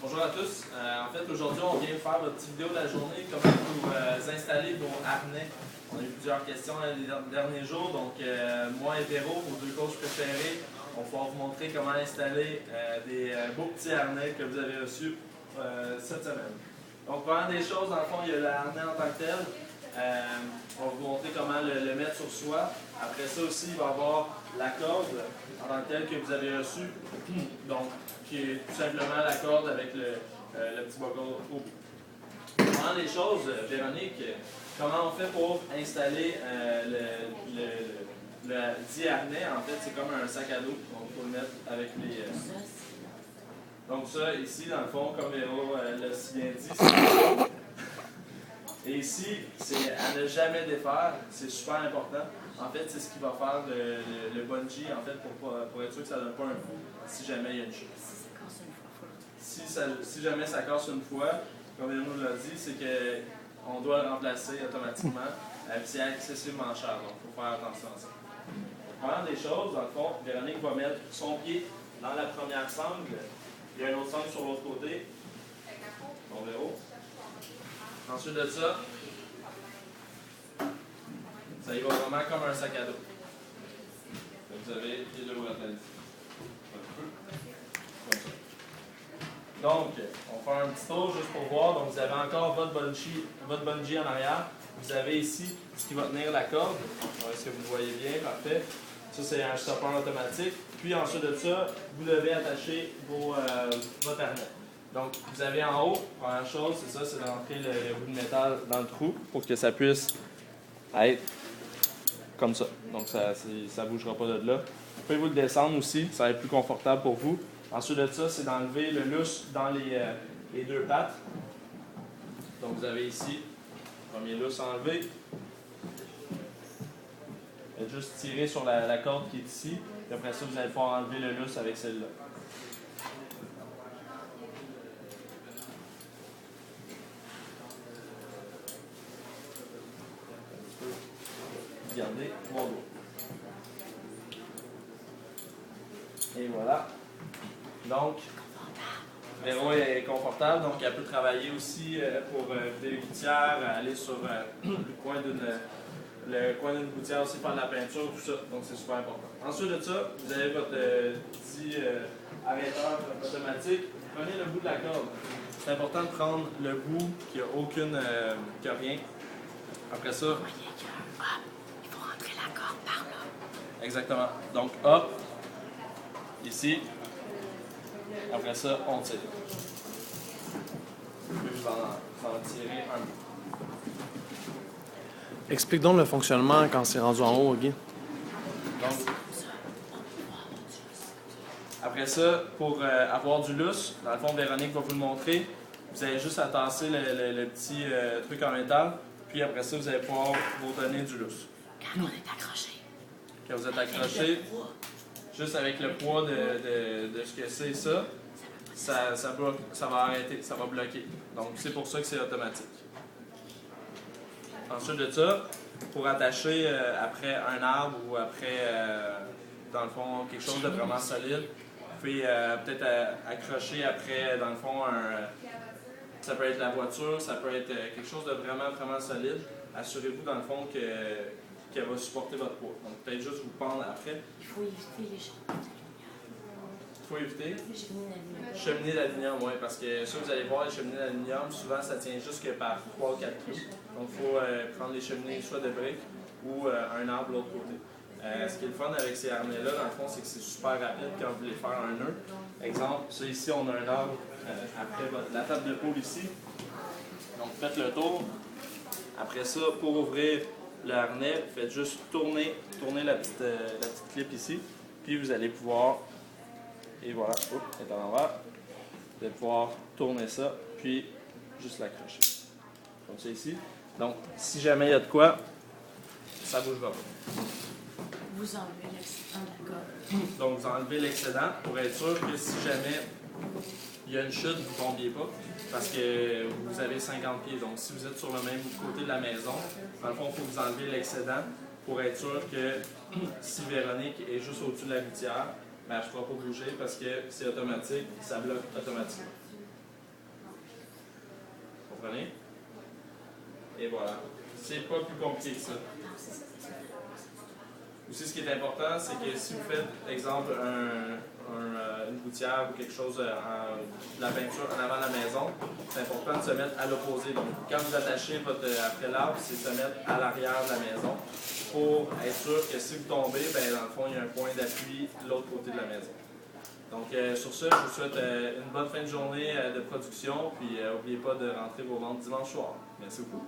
Bonjour à tous. En fait, aujourd'hui, on vient faire votre petite vidéo de la journée, comment vous installer vos harnais. On a eu plusieurs questions les derniers jours, donc moi et Véro, vos deux coachs préférés, on va pouvoir vous montrer comment installer des beaux petits harnais que vous avez reçus cette semaine. Donc, première des choses, dans le fond, il y a le harnais en tant que tel. On va vous montrer comment le mettre sur soi. Après ça aussi, il va y avoir la corde en tant que telle que vous avez reçue. Donc, qui est tout simplement la corde avec le petit buckle au bout. Première des choses, Véronique, comment on fait pour installer le dit harnais? En fait, c'est comme un sac à dos. Donc, il faut le mettre avec les... Donc ça, ici, dans le fond, comme Véro l'a si bien dit, c'est... Et ici, c'est à ne jamais défaire, c'est super important. En fait, c'est ce qui va faire le bungee, en fait, pour être sûr que ça ne donne pas un coup si jamais il y a une chute. Si jamais ça casse une fois, comme Véro nous l'a dit, c'est qu'on doit le remplacer automatiquement. C'est excessivement cher, donc il faut faire attention à ça. Première des choses, dans le fond, Véronique va mettre son pied dans la première sangle. Il y a un autre sangle sur l'autre côté. Bon, Véro. Ensuite de ça, ça y va vraiment comme un sac à dos. Vous avez les deux bretelles ici. Comme ça. Donc, on va faire un petit tour juste pour voir. Donc, vous avez encore votre bungee en arrière. Vous avez ici ce qui va tenir la corde. Est-ce que vous le voyez bien? Parfait. Ça, c'est un stopper automatique. Puis ensuite de ça, vous devez attacher votre harnais. Donc, vous avez en haut, première chose, c'est ça, c'est d'entrer le bout de métal dans le trou pour que ça puisse être comme ça. Donc, ça ne bougera pas de là. Vous pouvez vous le descendre aussi, ça va être plus confortable pour vous. Ensuite de ça, c'est d'enlever le lousse dans les deux pattes. Donc, vous avez ici, premier lousse enlevé. Faites juste tirer sur la corde qui est ici. Puis après ça, vous allez pouvoir enlever le lousse avec celle-là. Regardez mon dos. Et voilà. Donc, Véro est confortable, donc elle peut travailler aussi pour vider les gouttières, aller sur le coin d'une gouttière aussi, faire de la peinture, tout ça. Donc, c'est super important. Ensuite de ça, vous avez votre petit arrêteur automatique. Vous prenez le bout de la corde. C'est important de prendre le bout qui n'a rien. Après ça... Exactement. Donc, hop, ici. Après ça, on tire. Je vais en tirer un peu. Explique donc le fonctionnement quand c'est rendu en haut, Guy. Donc, après ça, pour avoir du lousse, dans le fond, Véronique va vous le montrer. Vous avez juste à tasser le petit truc en métal. Puis après ça, vous allez pouvoir vous donner du lousse. Quand on est accroché. Quand vous êtes accroché, juste avec le poids de ce que c'est ça va arrêter, ça va bloquer. Donc c'est pour ça que c'est automatique. Ensuite de ça, pour attacher après un arbre ou après, dans le fond, quelque chose de vraiment solide, vous pouvez peut-être accrocher après, dans le fond, ça peut être la voiture, ça peut être quelque chose de vraiment, vraiment solide. Assurez-vous, dans le fond, qu'elle va supporter votre poids. Donc, peut-être juste vous pendre après. Il faut éviter les cheminées Il faut éviter d'aluminium. cheminées d'aluminium, oui, parce que ça, vous allez voir, les cheminées d'aluminium, souvent, ça tient juste que par 3 ou 4 clous. Donc, il faut prendre les cheminées soit de briques ou un arbre de l'autre côté. Ce qui est le fun avec ces harnais-là, dans le fond, c'est que c'est super rapide quand vous voulez faire un nœud. Exemple, ça ici, on a un arbre après la table de pôle ici. Donc, faites le tour. Après ça, pour ouvrir le harnais, faites juste tourner la petite clip ici, puis vous allez pouvoir, et voilà, oups, elle est à l'envers, vous allez pouvoir tourner ça, puis juste l'accrocher, comme ça ici. Donc, si jamais il y a de quoi, ça ne bougera pas. Vous enlevez l'excédent de la corde. Donc, vous enlevez l'excédent pour être sûr que si jamais il y a une chute, vous ne tombiez pas, parce que vous avez 50 pieds. Donc, si vous êtes sur le même côté de la maison, dans le fond, il faut que vous enlevez l'excédent pour être sûr que si Véronique est juste au-dessus de la gouttière, ben, elle ne fera pas bouger parce que c'est automatique, ça bloque automatiquement. comprenez? Et voilà. C'est pas plus compliqué que ça. Aussi, ce qui est important, c'est que si vous faites, exemple, une gouttière ou quelque chose, de la peinture en avant de la maison, c'est important de se mettre à l'opposé. Donc, quand vous attachez après l'arbre, c'est de se mettre à l'arrière de la maison pour être sûr que si vous tombez, ben, dans le fond, il y a un point d'appui de l'autre côté de la maison. Donc, sur ce, je vous souhaite une bonne fin de journée de production, puis n'oubliez pas de rentrer vos ventes dimanche soir. Merci beaucoup.